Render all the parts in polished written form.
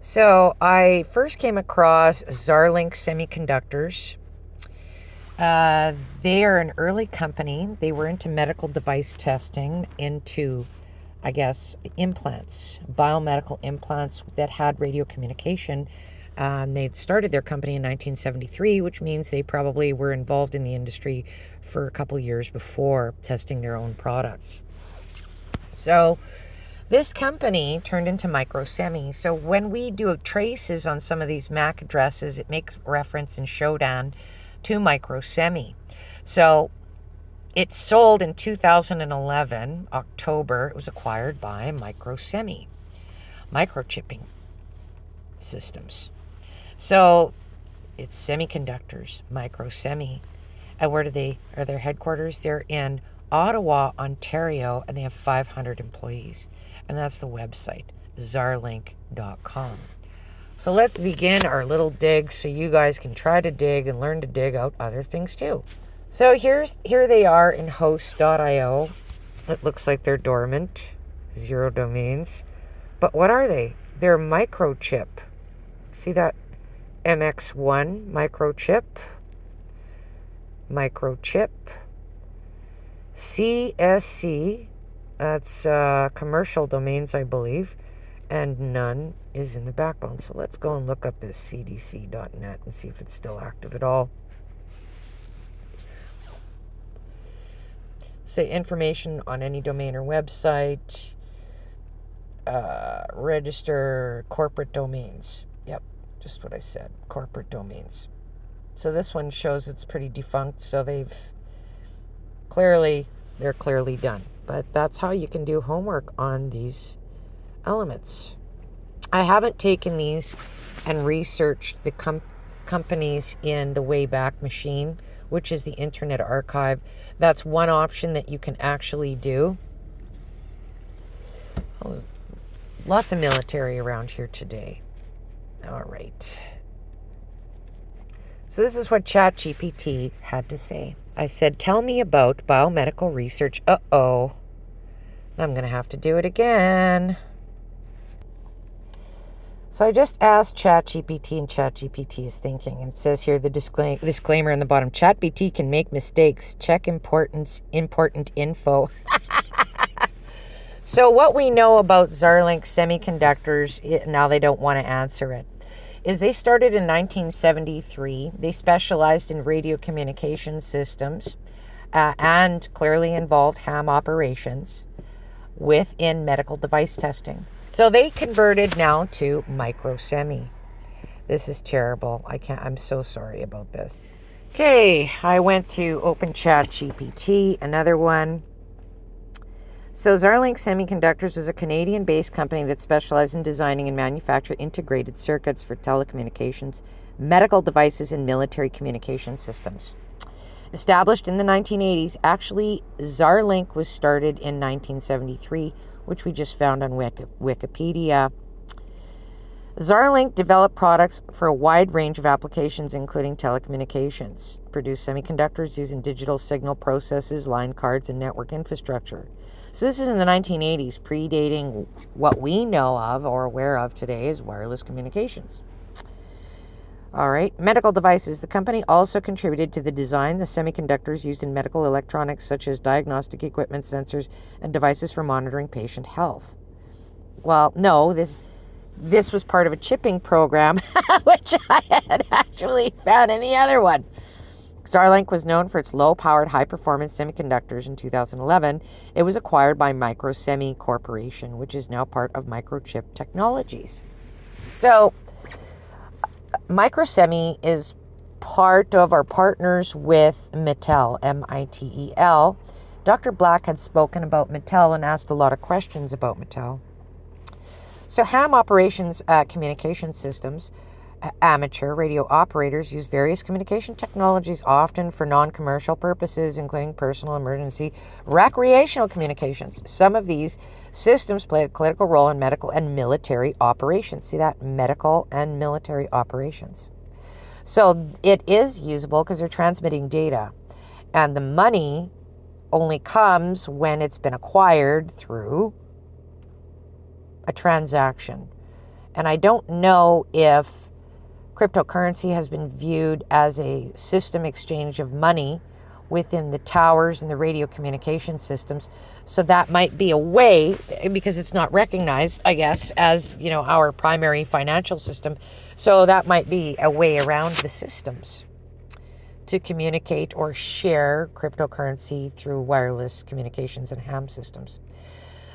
So I first came across Zarlink Semiconductors. They are an early company. They were into medical device testing, into, I guess, implants, biomedical implants that had radio communication. They'd started their company in 1973, which means they probably were involved in the industry for a couple of years before testing their own products. So this company turned into Microsemi. So when we do traces on some of these MAC addresses, it makes reference in Shodan to Microsemi. So it sold in 2011, October. It was acquired by Microsemi, microchipping systems. So it's semiconductors, Microsemi. And where are their headquarters? They're in Ottawa, Ontario, and they have 500 employees. And that's the website, zarlink.com. So let's begin our little dig so you guys can try to dig and learn to dig out other things too. So here they are in host.io. It looks like they're dormant, 0 domains. But what are they? They're microchip. See that MX1 microchip? Microchip. CSC, that's commercial domains, I believe, and none is in the backbone. So let's go and look up this cdc.net and see if it's still active at all. Say information on any domain or website, register corporate domains. Yep, just what I said, corporate domains. So this one shows it's pretty defunct, so they're clearly done. But that's how you can do homework on these elements. I haven't taken these and researched the companies in the Wayback Machine, which is the Internet Archive. That's one option that you can actually do. Oh, lots of military around here today. All right. So this is what ChatGPT had to say. I said, tell me about biomedical research. Uh-oh. I'm going to have to do it again. So I just asked ChatGPT, and ChatGPT is thinking. And it says here, the disclaimer in the bottom, ChatGPT can make mistakes. Check important info. So what we know about Zarlink Semiconductors, now they don't want to answer it, is they started in 1973. They specialized in radio communication systems and clearly involved ham operations within medical device testing. So they converted now to Microsemi. This is terrible. I'm so sorry about this. Okay, I went to Open Chat GPT, another one. So Zarlink Semiconductors is a Canadian-based company that specializes in designing and manufacturing integrated circuits for telecommunications, medical devices, and military communication systems. Established in the 1980s, actually Zarlink was started in 1973, which we just found on Wikipedia. Zarlink developed products for a wide range of applications, including telecommunications, produced semiconductors using digital signal processes, line cards, and network infrastructure. So this is in the 1980s, predating what we know of or aware of today as wireless communications. All right, medical devices. The company also contributed to the design of semiconductors used in medical electronics, such as diagnostic equipment, sensors, and devices for monitoring patient health. Well, no, this was part of a chipping program, which I had actually found in the other one. Zarlink was known for its low-powered, high-performance semiconductors. In 2011, it was acquired by Microsemi Corporation, which is now part of Microchip Technologies. So Microsemi is part of our partners with Mattel, M-I-T-E-L. Dr. Black had spoken about Mattel and asked a lot of questions about Mattel. So ham operations communication systems, amateur radio operators use various communication technologies, often for non-commercial purposes, including personal, emergency, recreational communications. Some of these systems play a critical role in medical and military operations. See that? Medical and military operations. So it is usable because they're transmitting data. And the money only comes when it's been acquired through a transaction. And I don't know if cryptocurrency has been viewed as a system exchange of money within the towers and the radio communication systems. So that might be a way, because it's not recognized, I guess, as, our primary financial system. So that might be a way around the systems to communicate or share cryptocurrency through wireless communications and ham systems.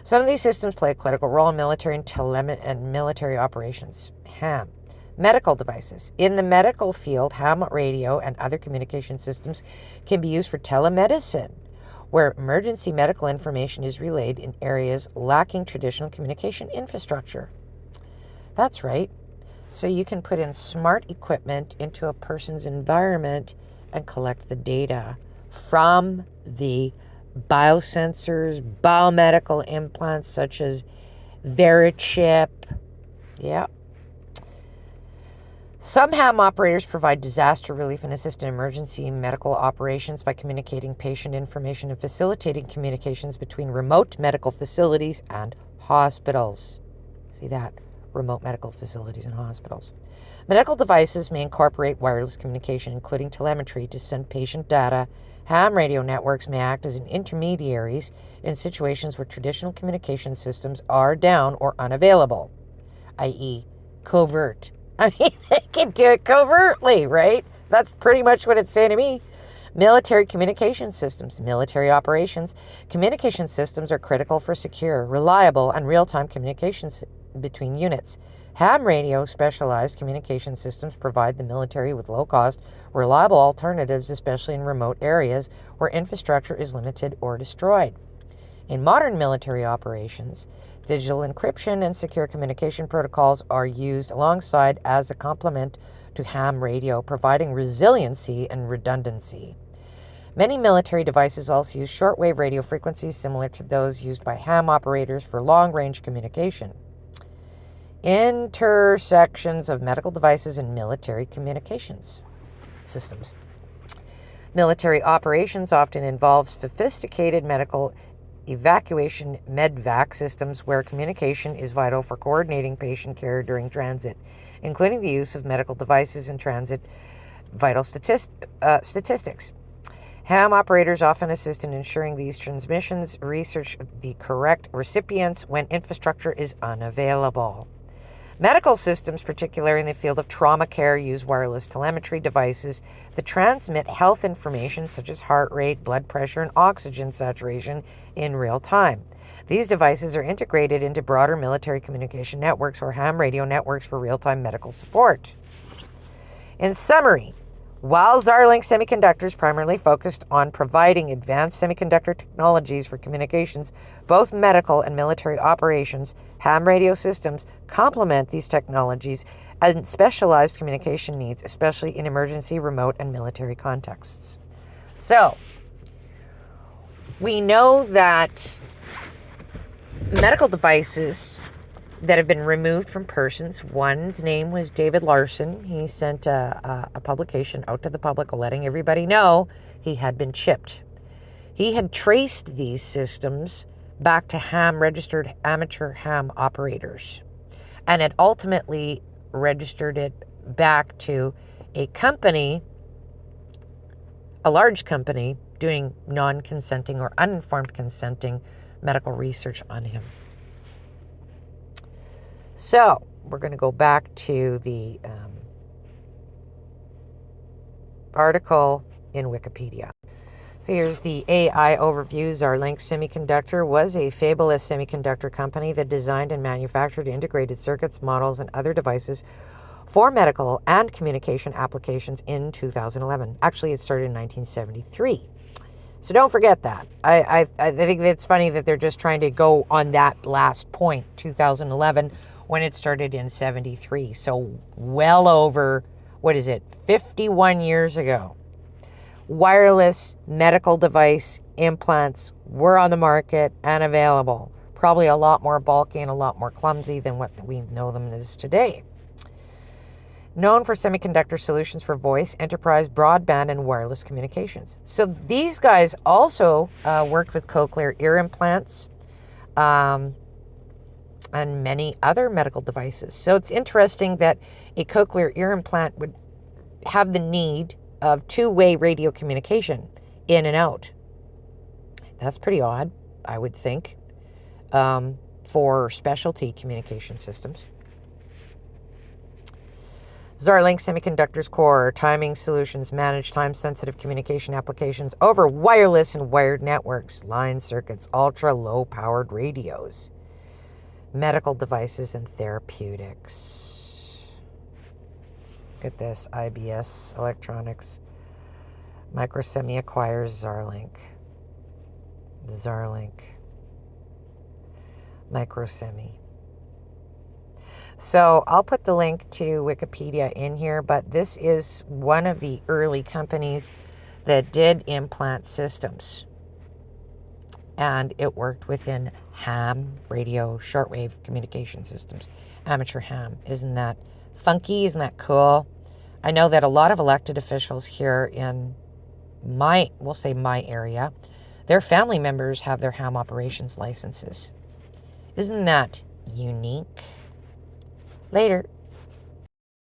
Some of these systems play a critical role in military and military operations. Ham. Medical devices. In the medical field, ham radio and other communication systems can be used for telemedicine, where emergency medical information is relayed in areas lacking traditional communication infrastructure. That's right. So you can put in smart equipment into a person's environment and collect the data from the biosensors, biomedical implants such as Verichip. Yeah. Some ham operators provide disaster relief and assist in emergency medical operations by communicating patient information and facilitating communications between remote medical facilities and hospitals. See that? Remote medical facilities and hospitals. Medical devices may incorporate wireless communication, including telemetry, to send patient data. Ham radio networks may act as intermediaries in situations where traditional communication systems are down or unavailable, i.e., covert. I mean, they can do it covertly, right? That's pretty much what it's saying to me. Military communication systems, military operations. Communication systems are critical for secure, reliable, and real-time communications between units. Ham radio specialized communication systems provide the military with low-cost, reliable alternatives, especially in remote areas where infrastructure is limited or destroyed. In modern military operations, digital encryption and secure communication protocols are used alongside as a complement to ham radio, providing resiliency and redundancy. Many military devices also use shortwave radio frequencies similar to those used by ham operators for long-range communication. Intersections of medical devices and military communications systems. Military operations often involve sophisticated medical evacuation medvac systems where communication is vital for coordinating patient care during transit, including the use of medical devices in transit vital statistics. Ham operators often assist in ensuring these transmissions research the correct recipients when infrastructure is unavailable. Medical systems, particularly in the field of trauma care, use wireless telemetry devices that transmit health information such as heart rate, blood pressure, and oxygen saturation in real time. These devices are integrated into broader military communication networks or ham radio networks for real-time medical support. In summary, while Zarlink Semiconductors primarily focused on providing advanced semiconductor technologies for communications, both medical and military operations, ham radio systems complement these technologies and specialized communication needs, especially in emergency, remote, and military contexts. So, we know that medical devices that have been removed from persons. One's name was David Larson. He sent a publication out to the public letting everybody know he had been chipped. He had traced these systems back to registered amateur ham operators, and had ultimately registered it back to a company, a large company, doing non-consenting or uninformed consenting medical research on him. So, we're going to go back to the article in Wikipedia. So here's the AI overview. Zarlink Semiconductor was a fabless semiconductor company that designed and manufactured integrated circuits, models, and other devices for medical and communication applications in 2011. Actually, it started in 1973. So don't forget that. I think it's funny that they're just trying to go on that last point, 2011, when it started in 73. So well over, 51 years ago. Wireless medical device implants were on the market and available. Probably a lot more bulky and a lot more clumsy than what we know them as today. Known for semiconductor solutions for voice, enterprise, broadband, and wireless communications. So these guys also worked with cochlear ear implants. and many other medical devices. So it's interesting that a cochlear ear implant would have the need of two-way radio communication in and out. That's pretty odd, I would think, for specialty communication systems. Zarlink Semiconductors Core, timing solutions manage time-sensitive communication applications over wireless and wired networks, line circuits, ultra-low-powered radios, medical devices, and therapeutics. Look at this, IBS Electronics. Microsemi acquires Zarlink. Microsemi. So I'll put the link to Wikipedia in here, but this is one of the early companies that did implant systems. And it worked within ham, radio, shortwave communication systems, amateur ham. Isn't that funky? Isn't that cool? I know that a lot of elected officials here in we'll say my area, their family members have their ham operations licenses. Isn't that unique? Later.